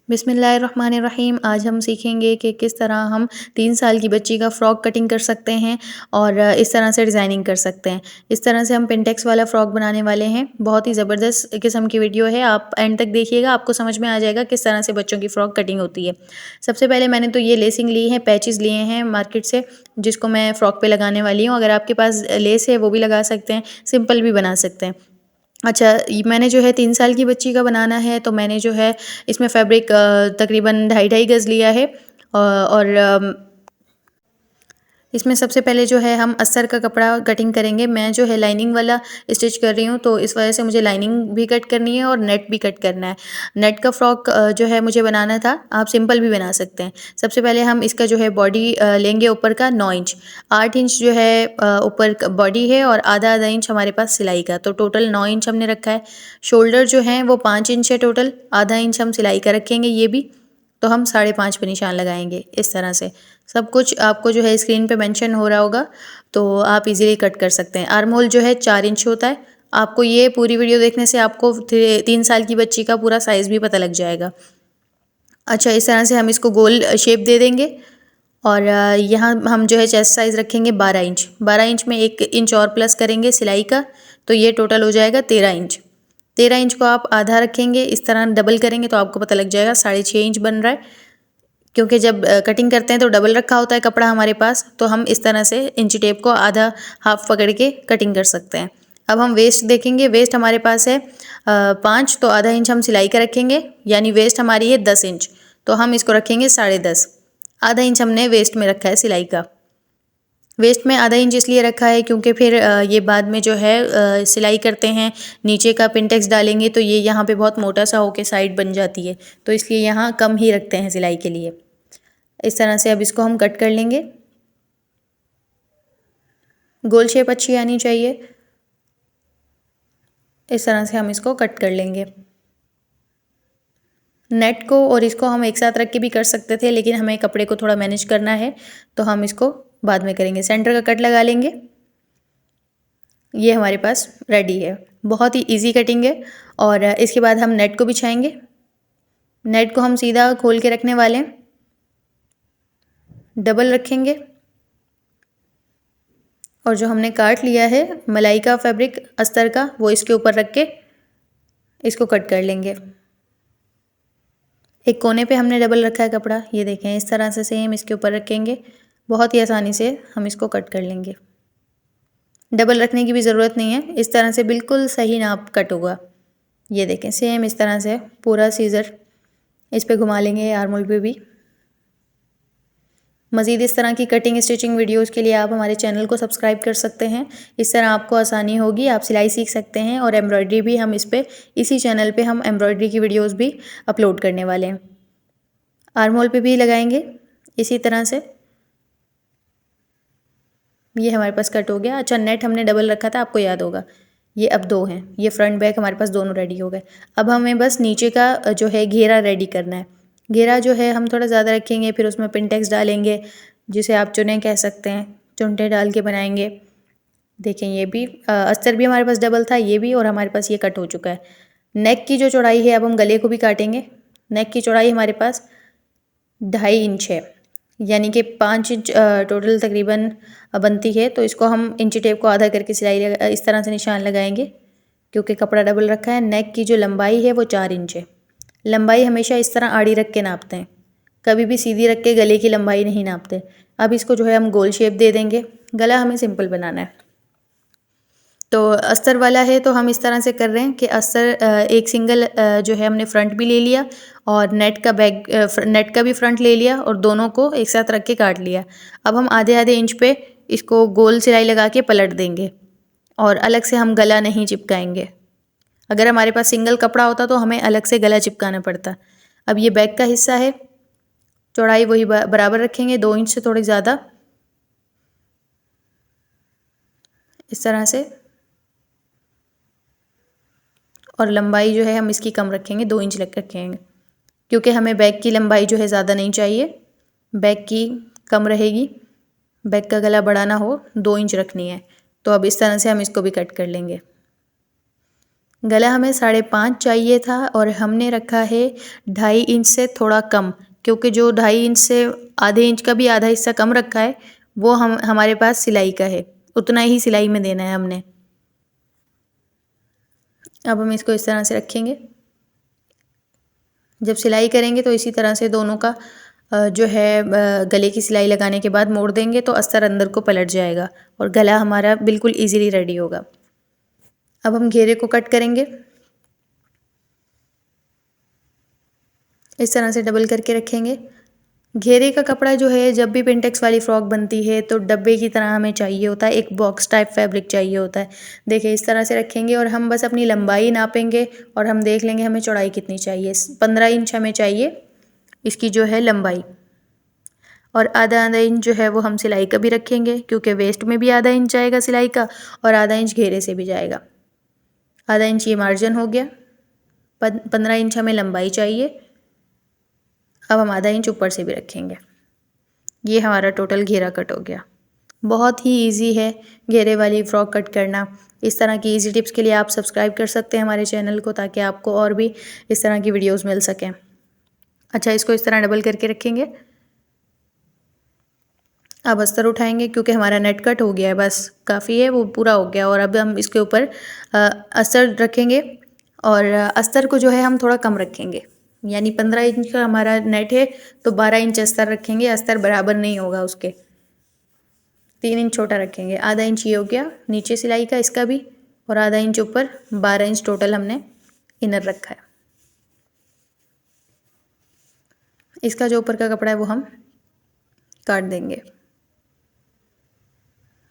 बिस्मिल्लाहिर्रहमानिर्रहीम। आज हम सीखेंगे कि किस तरह हम 3 साल की बच्ची का फ़्रॉक कटिंग कर सकते हैं और इस तरह से डिज़ाइनिंग कर सकते हैं। इस तरह से हम पिंटेक्स वाला फ़्रॉक बनाने वाले हैं। बहुत ही ज़बरदस्त किस्म की वीडियो है, आप एंड तक देखिएगा, आपको समझ में आ जाएगा किस तरह से बच्चों की फ़्रॉक कटिंग होती है। सबसे पहले मैंने तो ये लेसिंग ली है, पैचेज़ लिए हैं मार्केट से, जिसको मैं फ़्रॉक पे लगाने वाली हूँ। अगर आपके पास लेस है वो भी लगा सकते हैं, सिंपल भी बना सकते हैं। अच्छा, मैंने जो है 3 साल की बच्ची का बनाना है, तो मैंने जो है इसमें फ़ैब्रिक तकरीबन ढाई गज़ लिया है। और इसमें सबसे पहले जो है हम अस्तर का कपड़ा कटिंग करेंगे। मैं जो है लाइनिंग वाला स्टिच कर रही हूँ, तो इस वजह से मुझे लाइनिंग भी कट करनी है और नेट भी कट करना है। नेट का फ़्रॉक जो है मुझे बनाना था, आप सिंपल भी बना सकते हैं। सबसे पहले हम इसका जो है बॉडी लेंगे ऊपर का 9 इंच, 8 इंच जो है ऊपर बॉडी है और आधा इंच हमारे पास सिलाई का, तो टोटल 9 इंच हमने रखा है। शोल्डर जो है वो 5 इंच है टोटल, आधा इंच हम सिलाई का रखेंगे ये भी, तो हम 5.5 पे निशान लगाएंगे। इस तरह से सब कुछ आपको जो है स्क्रीन पे मेंशन हो रहा होगा, तो आप इजीली कट कर सकते हैं। आर्म होल जो है 4 इंच होता है। आपको ये पूरी वीडियो देखने से आपको 3 साल की बच्ची का पूरा साइज़ भी पता लग जाएगा। अच्छा, इस तरह से हम इसको गोल शेप दे देंगे और यहाँ हम जो है चेस्ट साइज़ रखेंगे 12 इंच। 12 इंच में 1 इंच और प्लस करेंगे सिलाई का, तो ये टोटल हो जाएगा 13 इंच। 13 इंच को आप आधा रखेंगे, इस तरह डबल करेंगे तो आपको पता लग जाएगा 6.5 इंच बन रहा है। क्योंकि जब कटिंग करते हैं तो डबल रखा होता है कपड़ा हमारे पास, तो हम इस तरह से इंची टेप को आधा हाफ पकड़ के कटिंग कर सकते हैं। अब हम वेस्ट देखेंगे। वेस्ट हमारे पास है 5, तो आधा इंच हम सिलाई का रखेंगे, यानी वेस्ट हमारी है 10 इंच, तो हम इसको रखेंगे 10.5। आधा इंच हमने वेस्ट में रखा है सिलाई का। वेस्ट में आधा इंच इसलिए रखा है क्योंकि फिर ये बाद में जो है सिलाई करते हैं, नीचे का पिंटेक्स डालेंगे तो ये यहाँ पे बहुत मोटा सा होके साइड बन जाती है, तो इसलिए यहाँ कम ही रखते हैं सिलाई के लिए। इस तरह से अब इसको हम कट कर लेंगे। गोल शेप अच्छी आनी चाहिए। इस तरह से हम इसको कट कर लेंगे। नेट को और इसको हम एक साथ रख के भी कर सकते थे, लेकिन हमें कपड़े को थोड़ा मैनेज करना है, तो हम इसको बाद में करेंगे। सेंटर का कट लगा लेंगे। ये हमारे पास रेडी है। बहुत ही इजी कटिंग है। और इसके बाद हम नेट को बिछाएंगे। नेट को हम सीधा खोल के रखने वाले हैं, डबल रखेंगे और जो हमने काट लिया है मलाई का फैब्रिक अस्तर का, वो इसके ऊपर रख के इसको कट कर लेंगे। एक कोने पे हमने डबल रखा है कपड़ा, ये देखें, इस तरह से सेम इसके ऊपर रखेंगे। बहुत ही आसानी से हम इसको कट कर लेंगे। डबल रखने की भी ज़रूरत नहीं है, इस तरह से बिल्कुल सही नाप कट होगा। ये देखें, सेम इस तरह से पूरा सीज़र इस पे घुमा लेंगे, आर्म होल पे भी। मज़ीद इस तरह की कटिंग स्टिचिंग वीडियोज़ के लिए आप हमारे चैनल को सब्सक्राइब कर सकते हैं। इस तरह आपको आसानी होगी, आप सिलाई सीख सकते हैं। और एम्ब्रॉयडरी भी हम इसी चैनल पे हम एम्ब्रॉयडरी की वीडियोज़ भी अपलोड करने वाले हैं। आर्म होल पे भी लगाएंगे इसी तरह से। ये हमारे पास कट हो गया। अच्छा, नेट हमने डबल रखा था, आपको याद होगा। ये अब 2 हैं, ये फ्रंट बैक हमारे पास दोनों रेडी हो गए। अब हमें बस नीचे का जो है घेरा रेडी करना है। घेरा जो है हम थोड़ा ज़्यादा रखेंगे, फिर उसमें पिंटेक्स डालेंगे, जिसे आप चुन्ने कह सकते हैं, चुनटे डाल के बनाएंगे। देखें, ये भी अस्तर भी हमारे पास डबल था, ये भी, और हमारे पास ये कट हो चुका है। नेक की जो चौड़ाई है, अब हम गले को भी काटेंगे। नेक की चौड़ाई हमारे पास 2.5 इंच है, यानी कि 5 इंच टोटल तकरीबन बनती है। तो इसको हम इंची टेप को आधा करके सिलाई इस तरह से निशान लगाएंगे, क्योंकि कपड़ा डबल रखा है। नेक की जो लंबाई है वो 4 इंच है। लंबाई हमेशा इस तरह आड़ी रख के नापते हैं, कभी भी सीधी रख के गले की लंबाई नहीं नापते। अब इसको जो है हम गोल शेप दे देंगे। गला हमें सिंपल बनाना है, तो अस्तर वाला है तो हम इस तरह से कर रहे हैं कि अस्तर एक सिंगल जो है हमने फ्रंट भी ले लिया और नेट का भी फ्रंट ले लिया और दोनों को एक साथ रख के काट लिया। अब हम आधे इंच पे इसको गोल सिलाई लगा के पलट देंगे और अलग से हम गला नहीं चिपकाएंगे। अगर हमारे पास सिंगल कपड़ा होता तो हमें अलग से गला चिपकाना पड़ता। अब ये बैक का हिस्सा है, चौड़ाई वही बराबर रखेंगे, 2 इंच से थोड़ी ज़्यादा, इस तरह से। और लंबाई जो है हम इसकी कम रखेंगे, 2 इंच रखेंगे, क्योंकि हमें बैक की लंबाई जो है ज़्यादा नहीं चाहिए, बैक की कम रहेगी। बैक का गला बड़ा ना हो, 2 इंच रखनी है। तो अब इस तरह से हम इसको भी कट कर लेंगे। गला हमें 5.5 चाहिए था और हमने रखा है 2.5 इंच से थोड़ा कम, क्योंकि जो 2.5 इंच से आधे इंच का भी आधा हिस्सा कम रखा है वो हमारे पास सिलाई का है, उतना ही सिलाई में देना है हमने। अब हम इसको इस तरह से रखेंगे। जब सिलाई करेंगे तो इसी तरह से दोनों का जो है गले की सिलाई लगाने के बाद मोड़ देंगे तो अस्तर अंदर को पलट जाएगा और गला हमारा बिल्कुल इजीली रेडी होगा। अब हम घेरे को कट करेंगे। इस तरह से डबल करके रखेंगे। घेरे का कपड़ा जो है जब भी पिंटेक्स वाली फ्रॉक बनती है तो डब्बे की तरह हमें चाहिए होता है, एक बॉक्स टाइप फैब्रिक चाहिए होता है। देखिए इस तरह से रखेंगे और हम बस अपनी लंबाई नापेंगे और हम देख लेंगे हमें चौड़ाई कितनी चाहिए। 15 इंच हमें चाहिए इसकी जो है लंबाई, और आधा आधा इंच जो है वो हम सिलाई का भी रखेंगे, क्योंकि वेस्ट में भी आधा इंच जाएगा सिलाई का और आधा इंच घेरे से भी जाएगा। आधा इंच ये मार्जिन हो गया। 15 इंच हमें लंबाई चाहिए। अब हम आधा इंच ऊपर से भी रखेंगे। ये हमारा टोटल घेरा कट हो गया। बहुत ही इजी है घेरे वाली फ़्रॉक कट करना। इस तरह की इजी टिप्स के लिए आप सब्सक्राइब कर सकते हैं हमारे चैनल को, ताकि आपको और भी इस तरह की वीडियोस मिल सकें। अच्छा, इसको इस तरह डबल करके रखेंगे। अब अस्तर उठाएंगे क्योंकि हमारा नेट कट हो गया है, बस काफ़ी है, वो पूरा हो गया। और अब हम इसके ऊपर अस्तर रखेंगे और अस्तर को जो है हम थोड़ा कम रखेंगे, यानी 15 इंच का हमारा नेट है तो 12 इंच अस्तर रखेंगे। अस्तर बराबर नहीं होगा उसके, 3 इंच छोटा रखेंगे। आधा इंच ये हो गया नीचे सिलाई का इसका भी, और आधा इंच ऊपर, 12 इंच टोटल हमने इनर रखा है। इसका जो ऊपर का कपड़ा है वो हम काट देंगे।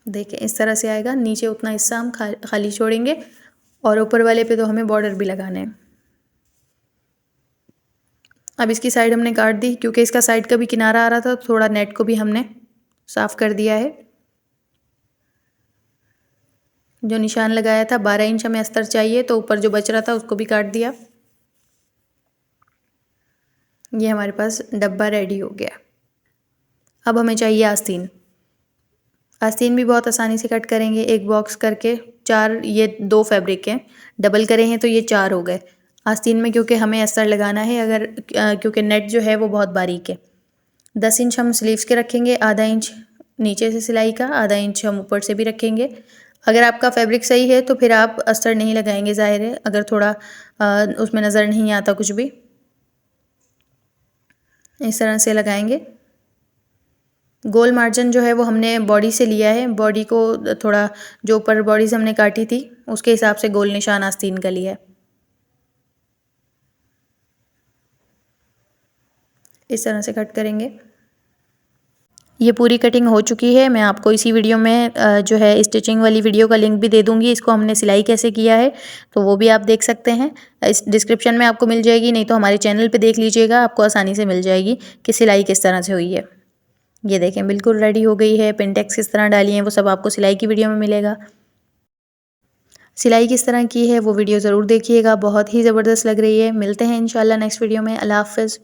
देखिए इस तरह से आएगा। नीचे उतना हिस्सा हम खाली छोड़ेंगे और ऊपर वाले पे तो हमें बॉर्डर भी लगाने हैं। अब इसकी साइड हमने काट दी, क्योंकि इसका साइड का भी किनारा आ रहा था, तो थोड़ा नेट को भी हमने साफ कर दिया है। जो निशान लगाया था 12 इंच हमें अस्तर चाहिए, तो ऊपर जो बच रहा था उसको भी काट दिया। ये हमारे पास डब्बा रेडी हो गया। अब हमें चाहिए आस्तीन। आस्तीन भी बहुत आसानी से कट करेंगे, एक बॉक्स करके। 4, ये 2 फैब्रिक हैं, डबल करे हैं तो ये 4 हो गए। आस्तीन में क्योंकि हमें अस्तर लगाना है, अगर क्योंकि नेट जो है वो बहुत बारीक है। 10 इंच हम स्लीव्स के रखेंगे, आधा इंच नीचे से सिलाई का, आधा इंच हम ऊपर से भी रखेंगे। अगर आपका फैब्रिक सही है तो फिर आप अस्तर नहीं लगाएंगे, ज़ाहिर है। अगर थोड़ा उसमें नज़र नहीं आता कुछ भी, इस तरह से लगाएंगे। गोल मार्जिन जो है वो हमने बॉडी से लिया है। बॉडी को थोड़ा, जो ऊपर बॉडी से हमने काटी थी उसके हिसाब से गोल निशान आस्तीन का लिया है। इस तरह से कट करेंगे। ये पूरी कटिंग हो चुकी है। मैं आपको इसी वीडियो में जो है स्टिचिंग वाली वीडियो का लिंक भी दे दूँगी। इसको हमने सिलाई कैसे किया है तो वो भी आप देख सकते हैं। इस डिस्क्रिप्शन में आपको मिल जाएगी, नहीं तो हमारे चैनल पे देख लीजिएगा, आपको आसानी से मिल जाएगी कि सिलाई किस तरह से हुई है। ये देखें बिल्कुल रेडी हो गई है। पिनटेक्स किस तरह डाली है वो सब आपको सिलाई की वीडियो में मिलेगा। सिलाई किस तरह की है वो वीडियो ज़रूर देखिएगा, बहुत ही ज़बरदस्त लग रही है। मिलते हैं इंशाल्लाह नेक्स्ट वीडियो में। अल्लाह हाफ़िज़।